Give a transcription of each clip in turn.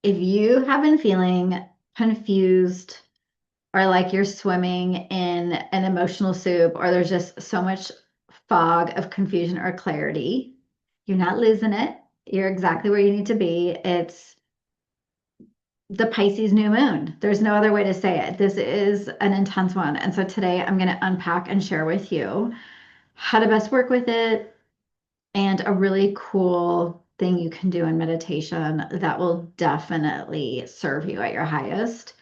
If you have been feeling confused or like you're swimming in an emotional soup, or there's just so much fog of confusion or clarity, you're not losing it. You're exactly where you need to be. It's the Pisces new moon. There's no other way to say it. This is an intense one. And so today I'm going to unpack and share with you how to best work with it and a really cool thing you can do in meditation that will definitely serve you at your highest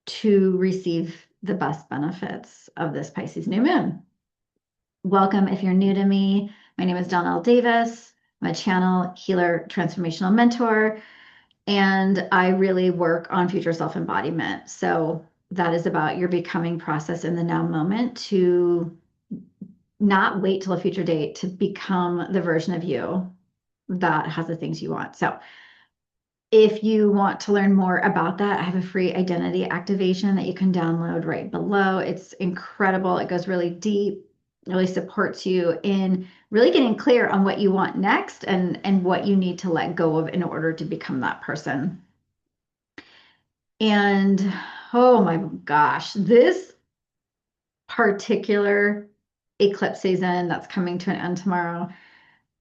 to receive the best benefits of this Pisces new moon. Welcome if you're new to me. My name is Donnell Davis. I'm a channel healer, transformational mentor, and I really work on future self embodiment. So that is about your becoming process in the now moment to not wait till a future date to become the version of you that has the things you want. So if you want to learn more about that, I have a free identity activation that you can download right below. It's incredible. It goes really deep, really supports you in really getting clear on what you want next and what you need to let go of in order to become that person. And oh my gosh, this particular eclipse season that's coming to an end tomorrow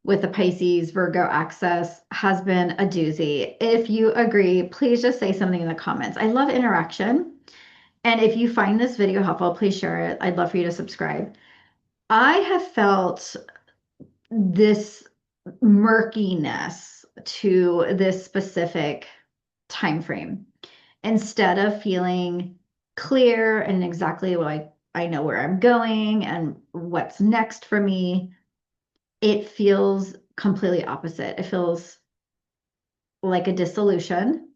with the Pisces Virgo axis has been a doozy. If you agree, please just say something in the comments. I love interaction. And if you find this video helpful, please share it. I'd love for you to subscribe. I have felt this murkiness to this specific time frame instead of feeling clear and exactly like I know where I'm going and what's next for me. It feels completely opposite. It feels like a dissolution,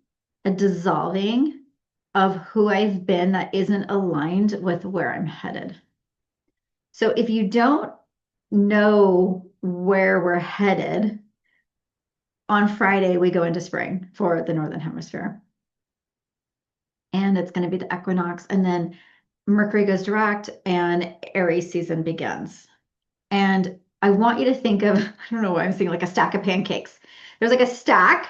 a dissolving of who I've been that isn't aligned with where I'm headed. So if you don't know where we're headed, on Friday we go into spring for the Northern Hemisphere. And it's going to be the equinox. And then Mercury goes direct and Aries season begins. And I want you to think of, I don't know why I'm saying like a stack of pancakes. There's like a stack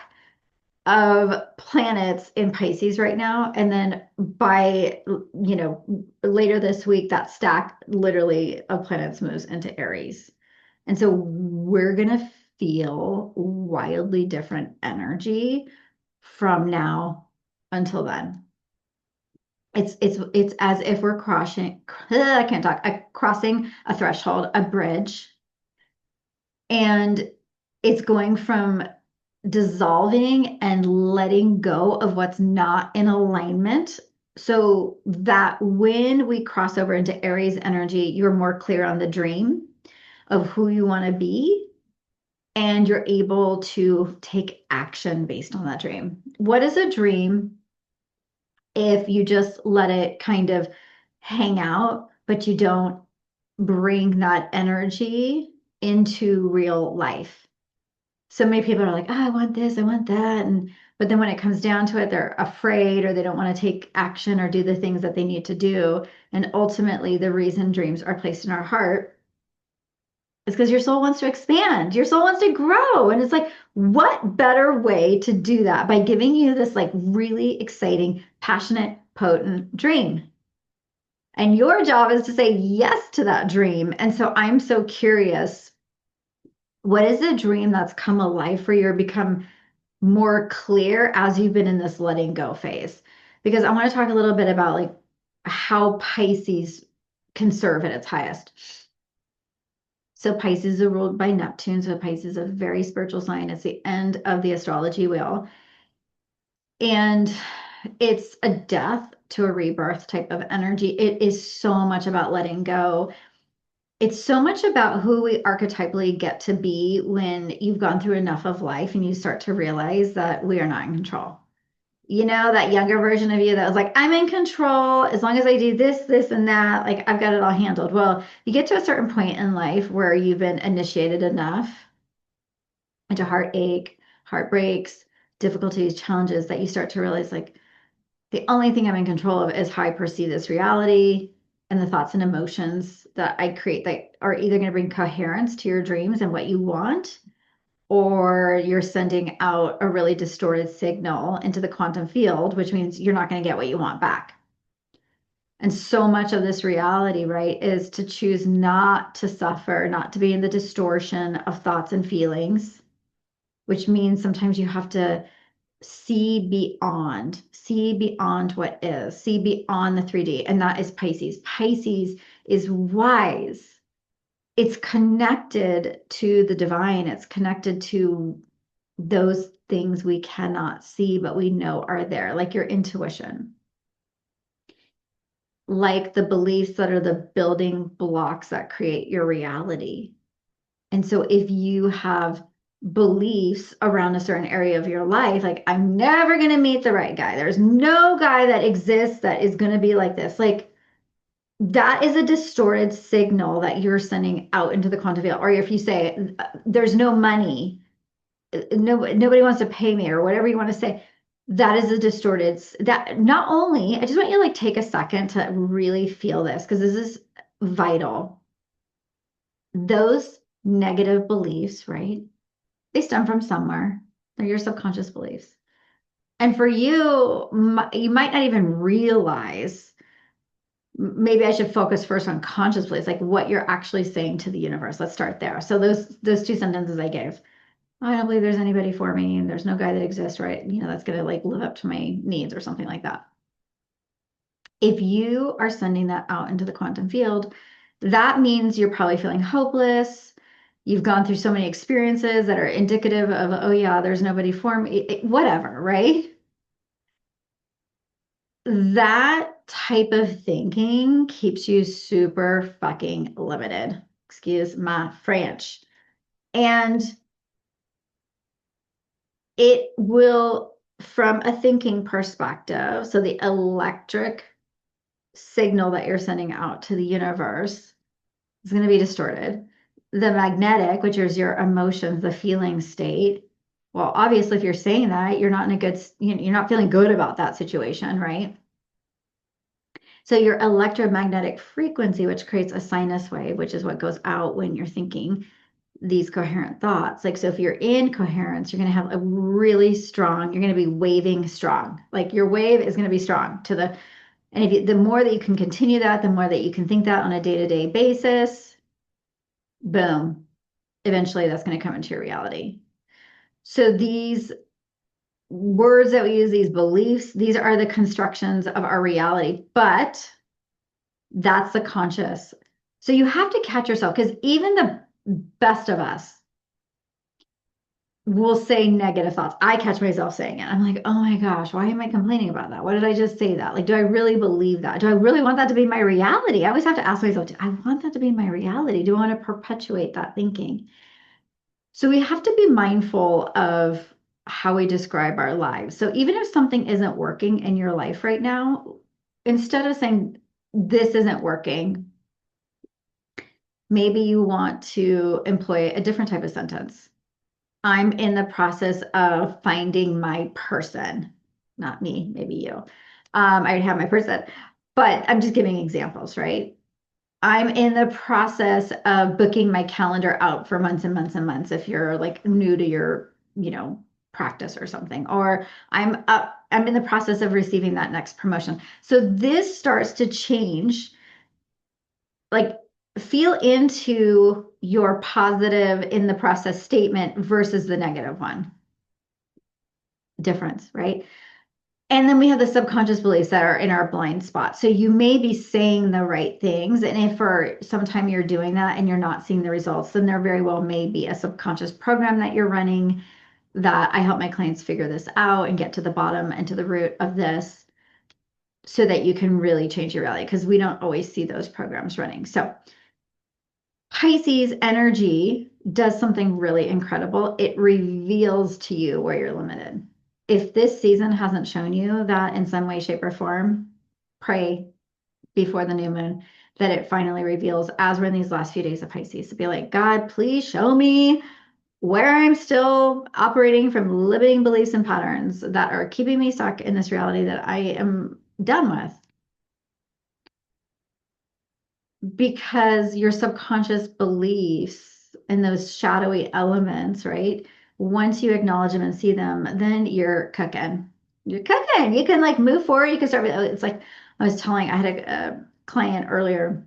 of planets in Pisces right now. And then by, later this week, that stack literally of planets moves into Aries. And so we're going to feel wildly different energy from now until then. It's as if we're crossing, I can't talk, crossing a threshold, a bridge, and it's going from dissolving and letting go of what's not in alignment so that when we cross over into Aries energy, you're more clear on the dream of who you want to be and you're able to take action based on that dream. What is a dream if you just let it kind of hang out, but you don't bring that energy into real life? So many people are like, oh, I want this, I want that. And but then when it comes down to it, they're afraid or they don't want to take action or do the things that they need to do. And ultimately, the reason dreams are placed in our heart is because your soul wants to expand, your soul wants to grow. And it's like, what better way to do that by giving you this like really exciting, passionate, potent dream? And your job is to say yes to that dream. And so I'm so curious, what is a dream that's come alive for you or become more clear as you've been in this letting go phase? Because I want to talk a little bit about like how Pisces can serve at its highest. So Pisces is ruled by Neptune. So Pisces is a very spiritual sign. It's the end of the astrology wheel. And it's a death to a rebirth type of energy. It is so much about letting go. It's so much about who we archetypally get to be when you've gone through enough of life and you start to realize that we are not in control. You know, that younger version of you that was like, I'm in control as long as I do this, this, and that. Like, I've got it all handled. Well, you get to a certain point in life where you've been initiated enough into heartache, heartbreaks, difficulties, challenges that you start to realize, like, the only thing I'm in control of is how I perceive this reality and the thoughts and emotions that I create that are either going to bring coherence to your dreams and what you want, or you're sending out a really distorted signal into the quantum field, which means you're not going to get what you want back. And so much of this reality, right, is to choose not to suffer, not to be in the distortion of thoughts and feelings, which means sometimes you have to see beyond what is, see beyond the 3D. And that is Pisces. Pisces is wise. It's connected to the divine. It's connected to those things we cannot see, but we know are there, like your intuition, like the beliefs that are the building blocks that create your reality. And so if you have beliefs around a certain area of your life, like, I'm never going to meet the right guy, there's no guy that exists that is going to be like this, like, that is a distorted signal that you're sending out into the quantum field. Or if you say, there's no money, nobody wants to pay me, or whatever you want to say, that is a distorted, that not only, I just want you to like take a second to really feel this, because this is vital. Those negative beliefs, right? They stem from somewhere. They're your subconscious beliefs. And for you, you might not even realize, maybe I should focus first on conscious beliefs, like what you're actually saying to the universe. Let's start there. So those two sentences I gave. I don't believe there's anybody for me, and there's no guy that exists, right? That's going to like live up to my needs or something like that. If you are sending that out into the quantum field, that means you're probably feeling hopeless. You've gone through so many experiences that are indicative of, oh yeah, there's nobody for me, whatever, right? That type of thinking keeps you super fucking limited. Excuse my French. And it will, from a thinking perspective, so the electric signal that you're sending out to the universe is going to be distorted. The magnetic, which is your emotions, the feeling state. Well, obviously, if you're saying that, you're not in a good, you're not feeling good about that situation, right? So your electromagnetic frequency, which creates a sinus wave, which is what goes out when you're thinking these coherent thoughts. Like, so if you're in coherence, you're going to have a really strong, you're going to be waving strong. Like your wave is going to be strong to the, and if you, the more that you can continue that, the more that you can think that on a day-to-day basis, boom, eventually that's going to come into your reality. So these words that we use, these beliefs, these are the constructions of our reality, but that's the conscious. So you have to catch yourself, because even the best of us will say negative thoughts. I catch myself saying it. I'm like, oh my gosh, why am I complaining about that? Why did I just say that? Like, do I really believe that? Do I really want that to be my reality? I always have to ask myself, do I want that to be my reality? Do I want to perpetuate that thinking? So we have to be mindful of how we describe our lives. So even if something isn't working in your life right now, instead of saying, this isn't working, maybe you want to employ a different type of sentence. I'm in the process of finding my person, not me, maybe you. I already have my person, but I'm just giving examples, right? I'm in the process of booking my calendar out for months and months and months if you're like new to your, practice or something. Or I'm in the process of receiving that next promotion. So this starts to change, like, feel into your positive in the process statement versus the negative one. Difference, right? And then we have the subconscious beliefs that are in our blind spot. So you may be saying the right things. And if for some time you're doing that and you're not seeing the results, then there very well may be a subconscious program that you're running, that I help my clients figure this out and get to the bottom and to the root of this so that you can really change your reality, because we don't always see those programs running. So Pisces energy does something really incredible. It reveals to you where you're limited. If this season hasn't shown you that in some way, shape, or form, pray before the new moon that it finally reveals, as we're in these last few days of Pisces, to be like, God, please show me where I'm still operating from limiting beliefs and patterns that are keeping me stuck in this reality that I am done with. Because your subconscious beliefs and those shadowy elements, right? Once you acknowledge them and see them, then you're cooking. You're cooking. You can like move forward. You can start. It's like I had a client earlier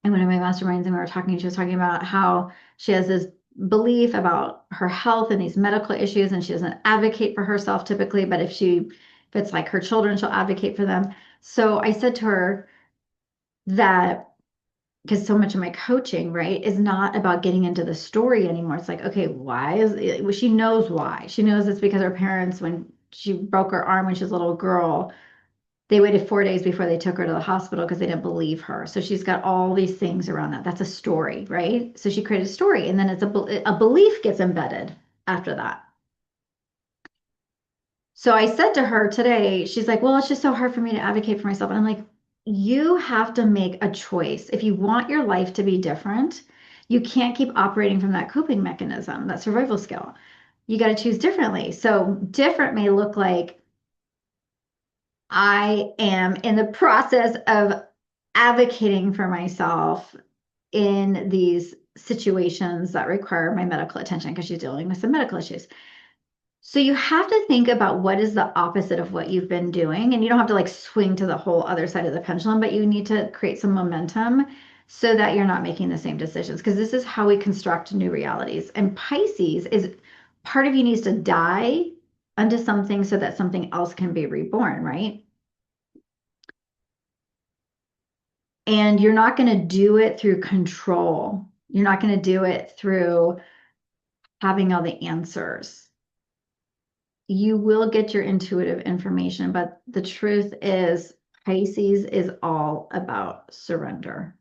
in one of my masterminds, and we were talking. She was talking about how she has this belief about her health and these medical issues, and she doesn't advocate for herself typically, but if it's like her children, she'll advocate for them. So I said to her that because so much of my coaching, right, is not about getting into the story anymore. It's like, okay, why is it? Well, she knows why. She knows it's because her parents, when she broke her arm when she was a little girl, they waited 4 days before they took her to the hospital because they didn't believe her. So she's got all these things around that. That's a story, right? So she created a story, and then a belief gets embedded after that. So I said to her today, she's like, well, it's just so hard for me to advocate for myself. And I'm like, you have to make a choice. If you want your life to be different, you can't keep operating from that coping mechanism, that survival skill. You got to choose differently. So different may look like I am in the process of advocating for myself in these situations that require my medical attention because she's dealing with some medical issues. So you have to think about what is the opposite of what you've been doing. And you don't have to like swing to the whole other side of the pendulum, but you need to create some momentum so that you're not making the same decisions. Because this is how we construct new realities. And Pisces is part of you needs to die unto something so that something else can be reborn, right? And you're not going to do it through control. You're not going to do it through having all the answers. You will get your intuitive information, but the truth is, Pisces is all about surrender.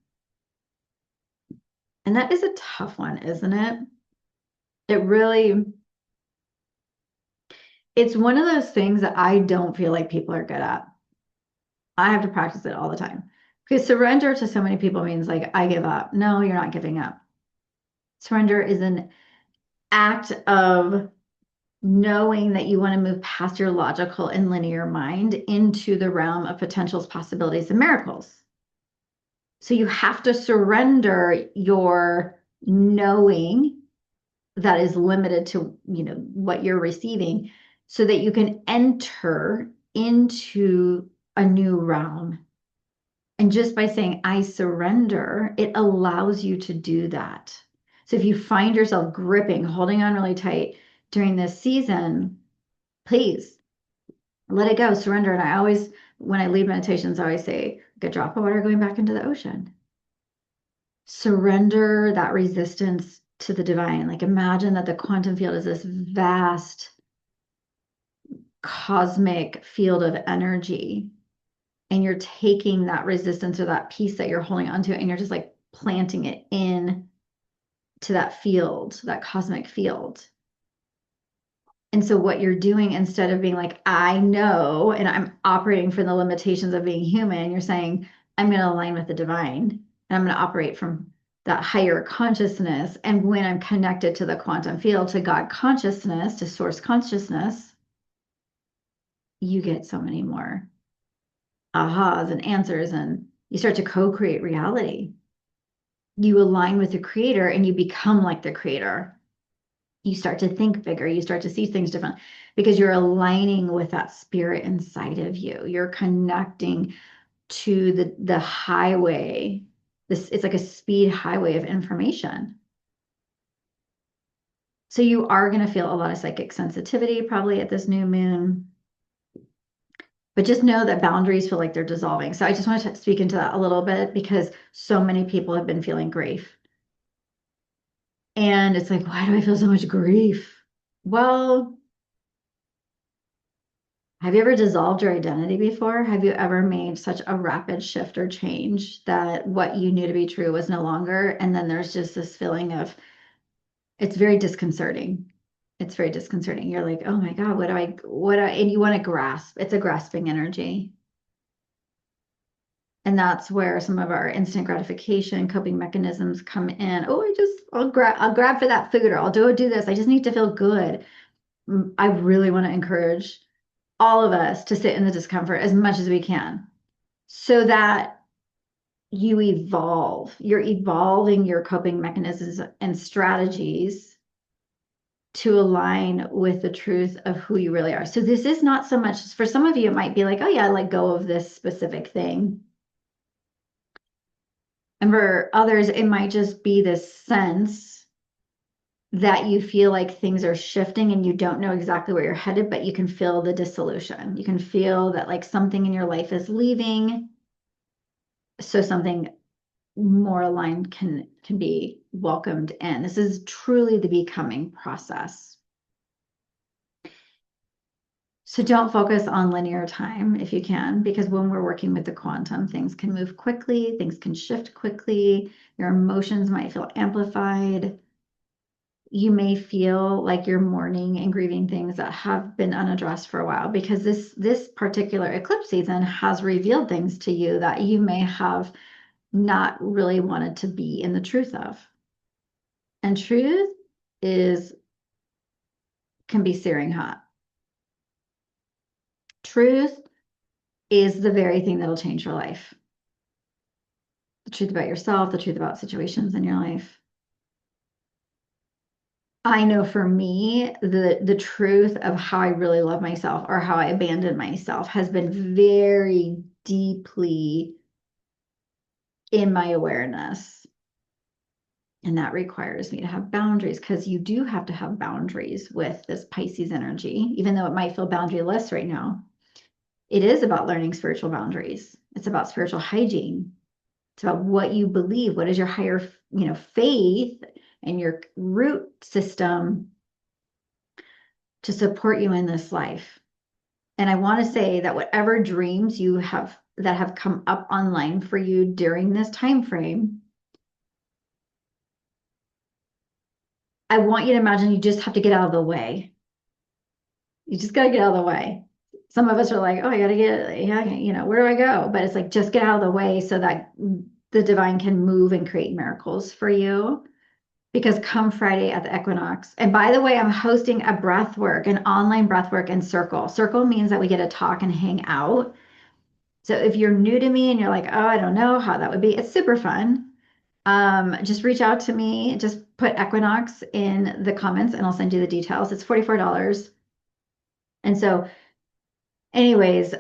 And that is a tough one, isn't it? It really, it's one of those things that I don't feel like people are good at. I have to practice it all the time. Because surrender to so many people means like, I give up. No, you're not giving up. Surrender is an act of knowing that you want to move past your logical and linear mind into the realm of potentials, possibilities, and miracles. So you have to surrender your knowing that is limited to, what you're receiving so that you can enter into a new realm. And just by saying, I surrender, it allows you to do that. So if you find yourself gripping, holding on really tight during this season, please let it go, surrender. And I always, when I lead meditations, I always say, like a drop of water going back into the ocean. Surrender that resistance to the divine. Like imagine that the quantum field is this vast cosmic field of energy. And you're taking that resistance or that piece that you're holding onto and you're just like planting it in to that field, that cosmic field. And so what you're doing instead of being like, I know, and I'm operating from the limitations of being human, you're saying, I'm going to align with the divine and I'm going to operate from that higher consciousness. And when I'm connected to the quantum field, to God consciousness, to source consciousness, you get so many more ahas and answers, and you start to co-create reality. You align with the creator and you become like the creator. You start to think bigger, you start to see things different because you're aligning with that spirit inside of you. You're connecting to the highway. It's like a speed highway of information. So you are going to feel a lot of psychic sensitivity probably at this new moon. But just know that boundaries feel like they're dissolving. So I just want to speak into that a little bit because so many people have been feeling grief. And it's like, why do I feel so much grief? Well, have you ever dissolved your identity before? Have you ever made such a rapid shift or change that what you knew to be true was no longer? And then there's just this feeling of, it's very disconcerting. It's very disconcerting. You're like, oh my God, and you want to grasp. It's a grasping energy. And that's where some of our instant gratification coping mechanisms come in. Oh, I'll grab for that food or I'll do this. I just need to feel good. I really want to encourage all of us to sit in the discomfort as much as we can so that you evolve. You're evolving your coping mechanisms and strategies to align with the truth of who you really are. So this is not so much, for some of you, it might be like, oh yeah, I let go of this specific thing. And for others, it might just be this sense that you feel like things are shifting and you don't know exactly where you're headed, but you can feel the dissolution. You can feel that like something in your life is leaving. So something more aligned can be welcomed in. This is truly the becoming process. So don't focus on linear time if you can, because when we're working with the quantum, things can move quickly, things can shift quickly, your emotions might feel amplified. You may feel like you're mourning and grieving things that have been unaddressed for a while, because this particular eclipse season has revealed things to you that you may have not really wanted to be in the truth of. And truth is can be searing hot. Truth is the very thing that'll change your life. The truth about yourself, the truth about situations in your life. I know for me, the truth of how I really love myself or how I abandoned myself has been very deeply in my awareness. And that requires me to have boundaries, because you do have to have boundaries with this Pisces energy, even though it might feel boundaryless right now. It is about learning spiritual boundaries. It's about spiritual hygiene. It's about what you believe. What is your higher, faith and your root system to support you in this life. And I want to say that whatever dreams you have that have come up online for you during this time frame, I want you to imagine you just have to get out of the way. You just got to get out of the way. Some of us are like, oh, I got to get, yeah, where do I go? But it's like, just get out of the way so that the divine can move and create miracles for you. Because come Friday at the equinox, and by the way, I'm hosting a breath work, an online breath work in Circle. Circle means that we get to talk and hang out. So if you're new to me and you're like, oh, I don't know how that would be, it's super fun. Just reach out to me. Just put Equinox in the comments and I'll send you the details. It's $44. And so, anyways,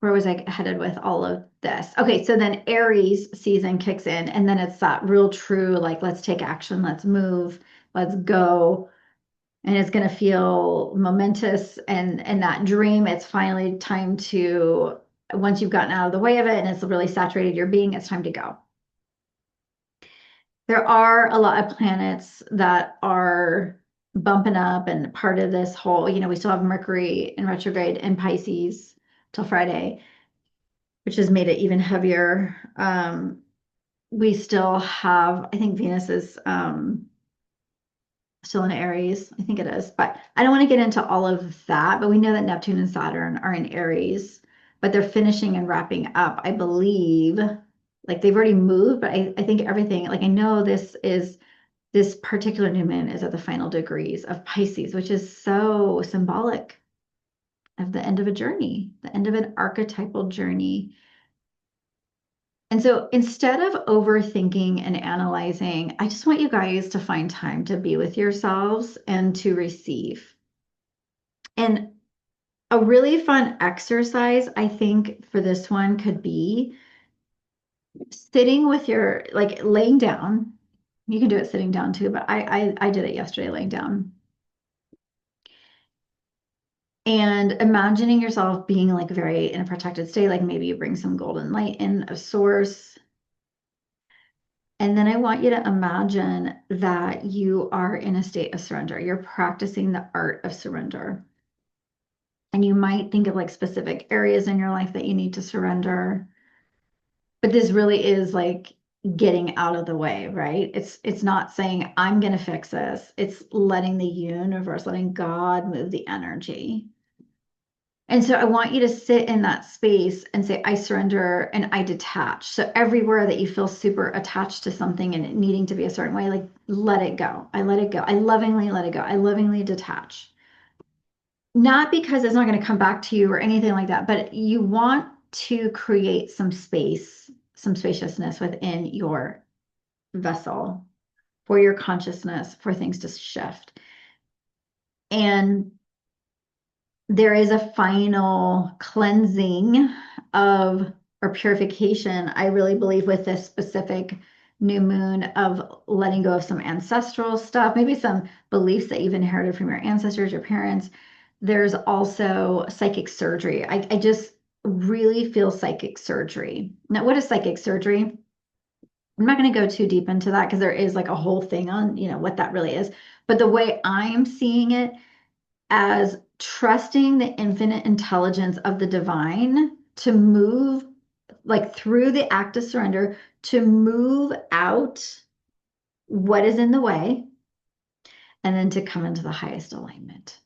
where was I headed with all of this? Okay, so then Aries season kicks in, and then it's that real true, like, let's take action, let's move, let's go. And it's going to feel momentous. And that dream, it's finally time to, once you've gotten out of the way of it and it's really saturated your being, it's time to go. There are a lot of planets that are bumping up, and part of this whole, we still have Mercury in retrograde in Pisces till Friday, which has made it even heavier. We still have, I think Venus is still in Aries. I think it is, but I don't want to get into all of that. But we know that Neptune and Saturn are in Aries, but they're finishing and wrapping up, I believe. Like they've already moved, but I think everything, like I know this particular new moon is at the final degrees of Pisces, which is so symbolic of the end of a journey, the end of an archetypal journey. And so instead of overthinking and analyzing, I just want you guys to find time to be with yourselves and to receive. And a really fun exercise, I think, for this one could be sitting with your, like laying down. You can do it sitting down too, but I did it yesterday laying down. And imagining yourself being like very in a protected state, like maybe you bring some golden light in of source. And then I want you to imagine that you are in a state of surrender. You're practicing the art of surrender. And you might think of like specific areas in your life that you need to surrender. But this really is like getting out of the way, right? It's not saying I'm going to fix this. It's letting the universe, letting God move the energy. And so I want you to sit in that space and say, I surrender and I detach. So everywhere that you feel super attached to something and it needing to be a certain way, like let it go. I let it go. I lovingly let it go. I lovingly detach. Not because it's not going to come back to you or anything like that, but you want to create some space, some spaciousness within your vessel for your consciousness, for things to shift. And there is a final cleansing of or purification, I really believe, with this specific new moon of letting go of some ancestral stuff, maybe some beliefs that you've inherited from your ancestors, your parents. There's also psychic surgery. I just really feel psychic surgery. Now, what is psychic surgery? I'm not going to go too deep into that because there is like a whole thing on, what that really is. But the way I'm seeing it as trusting the infinite intelligence of the divine to move, like through the act of surrender, to move out what is in the way and then to come into the highest alignment.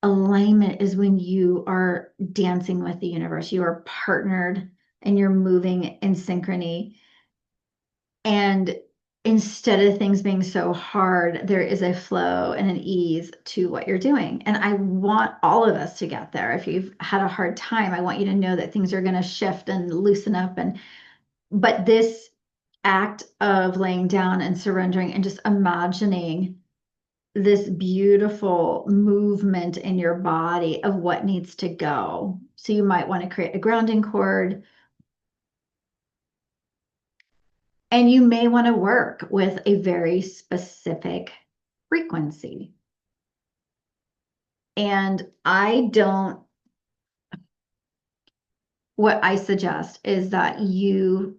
Alignment is when you are dancing with the universe, you are partnered and you're moving in synchrony. And instead of things being so hard, there is a flow and an ease to what you're doing. And I want all of us to get there. If you've had a hard time, I want you to know that things are going to shift and loosen up. But this act of laying down and surrendering and just imagining this beautiful movement in your body of what needs to go. So you might want to create a grounding cord. And you may want to work with a very specific frequency. And what I suggest is that you,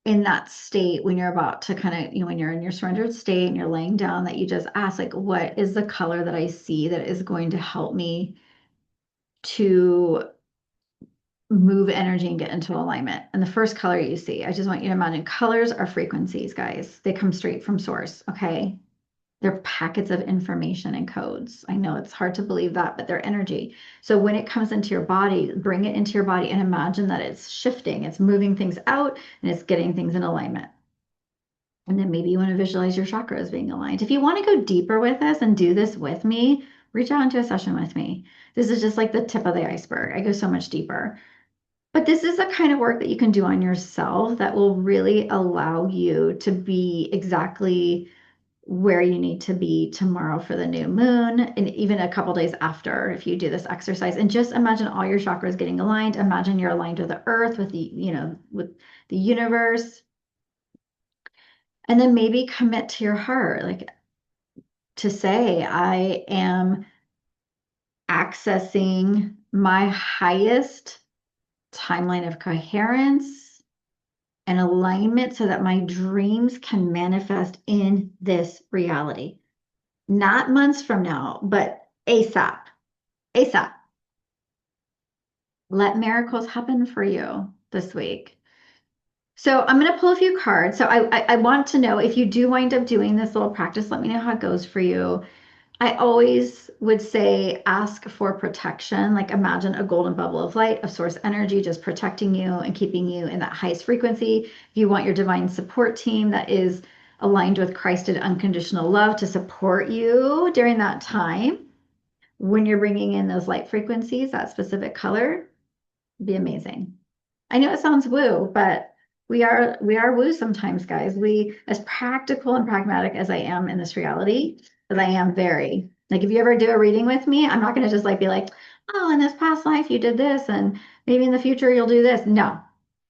in that state, when you're about to kind of, when you're in your surrendered state and you're laying down, that you just ask, like, what is the color that I see that is going to help me to move energy and get into alignment? And the first color you see, I just want you to imagine colors are frequencies, guys. They come straight from source, okay? They're packets of information and codes. I know it's hard to believe that, but they're energy. So when it comes into your body, bring it into your body and imagine that it's shifting, it's moving things out, and it's getting things in alignment. And then maybe you want to visualize your chakras being aligned. If you want to go deeper with this and do this with me, reach out into a session with me. This is just like the tip of the iceberg. I go so much deeper. But this is the kind of work that you can do on yourself that will really allow you to be exactly where you need to be tomorrow for the new moon, and even a couple days after, if you do this exercise. And just imagine all your chakras getting aligned. Imagine you're aligned with the earth, with with the universe. And then maybe commit to your heart, like to say, I am accessing my highest timeline of coherence and alignment so that my dreams can manifest in this reality. Not months from now, but ASAP. ASAP. Let miracles happen for you this week. So I'm going to pull a few cards. So I want to know, if you do wind up doing this little practice, let me know how it goes for you. I always would say ask for protection. Like imagine a golden bubble of light, of source energy, just protecting you and keeping you in that highest frequency. If you want your divine support team that is aligned with Christed unconditional love to support you during that time, when you're bringing in those light frequencies, that specific color, be amazing. I know it sounds woo, but we are woo sometimes, guys. We, as practical and pragmatic as I am in this reality, as I am very, like if you ever do a reading with me, I'm not going to just like be like, oh, in this past life you did this, and maybe in the future you'll do this. No.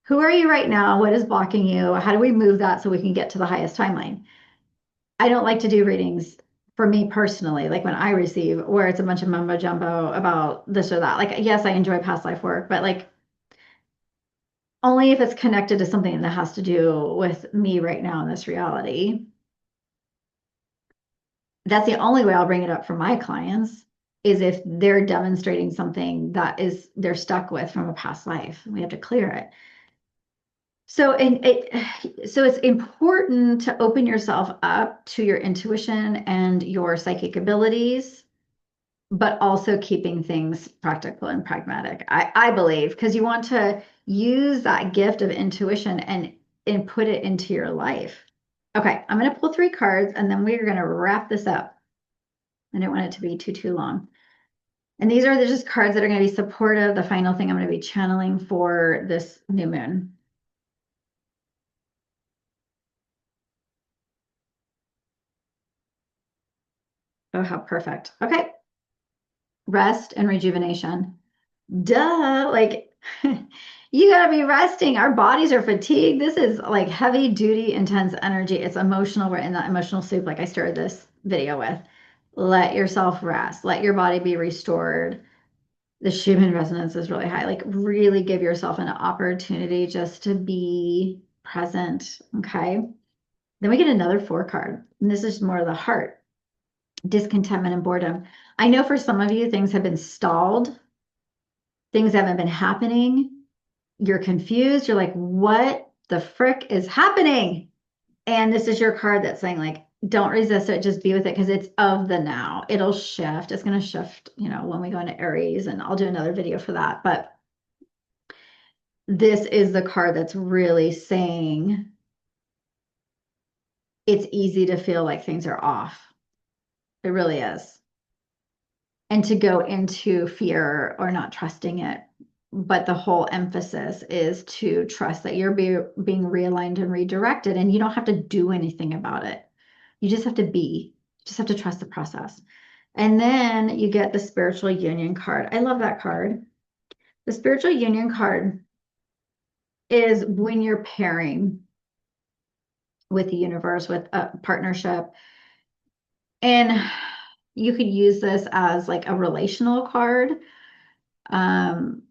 Who are you right now? What is blocking you? How do we move that so we can get to the highest timeline? I don't like to do readings for me personally, like when I receive, where it's a bunch of mumbo jumbo about this or that. Like, yes, I enjoy past life work, but like only if it's connected to something that has to do with me right now in this reality. That's the only way I'll bring it up for my clients, is if they're demonstrating something that is they're stuck with from a past life. We have to clear it. So it's important to open yourself up to your intuition and your psychic abilities, but also keeping things practical and pragmatic. I believe, because you want to use that gift of intuition and put it into your life. Okay, I'm going to pull three cards and then we're going to wrap this up. I don't want it to be too long. And these are just cards that are going to be supportive. The final thing I'm going to be channeling for this new moon. Oh, how perfect. Okay. Rest and rejuvenation. Duh. Like, you gotta be resting. Our bodies are fatigued. This is like heavy duty, intense energy. It's emotional. We're in that emotional soup, like I started this video with. Let yourself rest. Let your body be restored. The Schumann resonance is really high. Like, really give yourself an opportunity just to be present. Okay. Then we get another four card, and this is more of the heart, discontentment and boredom. I know for some of you, things have been stalled, things haven't been happening. You're confused. You're like, what the frick is happening? And this is your card that's saying, like, don't resist it, just be with it because it's of the now. It'll shift. It's going to shift, when we go into Aries, and I'll do another video for that. But this is the card that's really saying it's easy to feel like things are off. It really is. And to go into fear or not trusting it. But the whole emphasis is to trust that you're being realigned and redirected, and you don't have to do anything about it. You just have to be, you just have to trust the process. And then you get the spiritual union card. I love that card. The spiritual union card is when you're pairing with the universe, with a partnership. And you could use this as like a relational card. Um,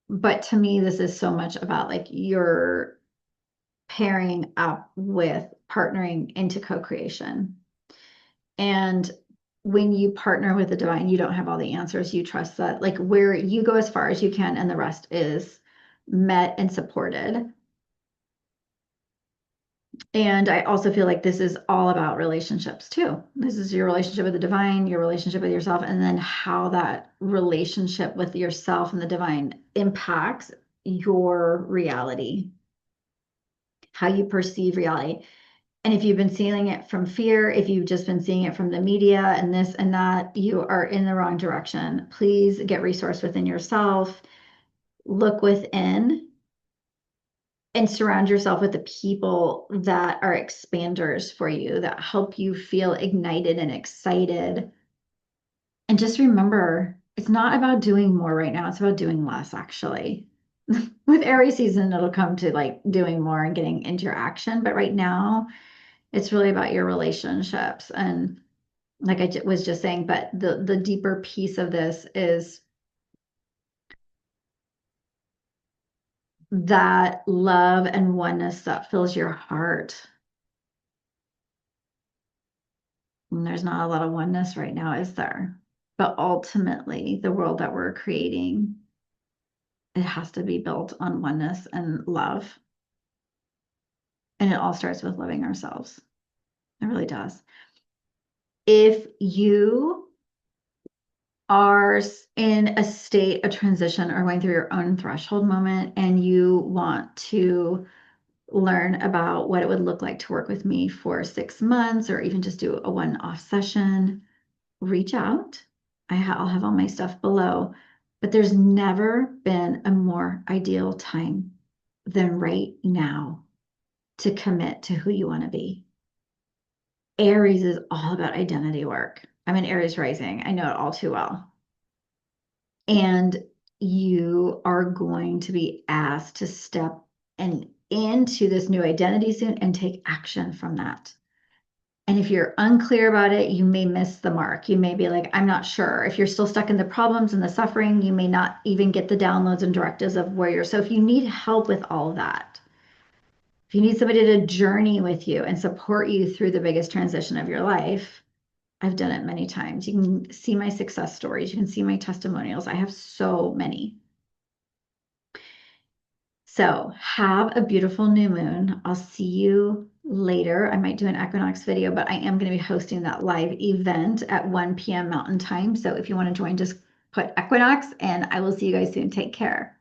but to me, this is so much about like you're pairing up with partnering into co-creation. And when you partner with the divine, you don't have all the answers. You trust that, like, where you go as far as you can, and the rest is met and supported. And I also feel like this is all about relationships too. This is your relationship with the divine, your relationship with yourself, and then how that relationship with yourself and the divine impacts your reality, how you perceive reality. And if you've been seeing it from fear, if you've just been seeing it from the media and this and that, you are in the wrong direction. Please get resource within yourself, look within, and surround yourself with the people that are expanders for you, that help you feel ignited and excited. And just remember, it's not about doing more right now, it's about doing less, actually. With Aries season, it'll come to like doing more and getting into your action. But right now, it's really about your relationships. And like I was just saying, but the deeper piece of this is that love and oneness that fills your heart. And there's not a lot of oneness right now, is there? But ultimately, the world that we're creating, it has to be built on oneness and love. And it all starts with loving ourselves. It really does. If you are in a state of transition or going through your own threshold moment and you want to learn about what it would look like to work with me for 6 months or even just do a one-off session, reach out. I'll have all my stuff below. But there's never been a more ideal time than right now to commit to who you want to be. Aries is all about identity work. I'm an Aries rising. I know it all too well. And you are going to be asked to step into this new identity soon and take action from that. And if you're unclear about it, you may miss the mark. You may be like, I'm not sure. If you're still stuck in the problems and the suffering, you may not even get the downloads and directives of where you're. So if you need help with all of that, if you need somebody to journey with you and support you through the biggest transition of your life, I've done it many times. You can see my success stories. You can see my testimonials. I have so many. So have a beautiful new moon. I'll see you later. I might do an equinox video, but I am going to be hosting that live event at 1 p.m. Mountain Time. So if you want to join, just put equinox, and I will see you guys soon. Take care.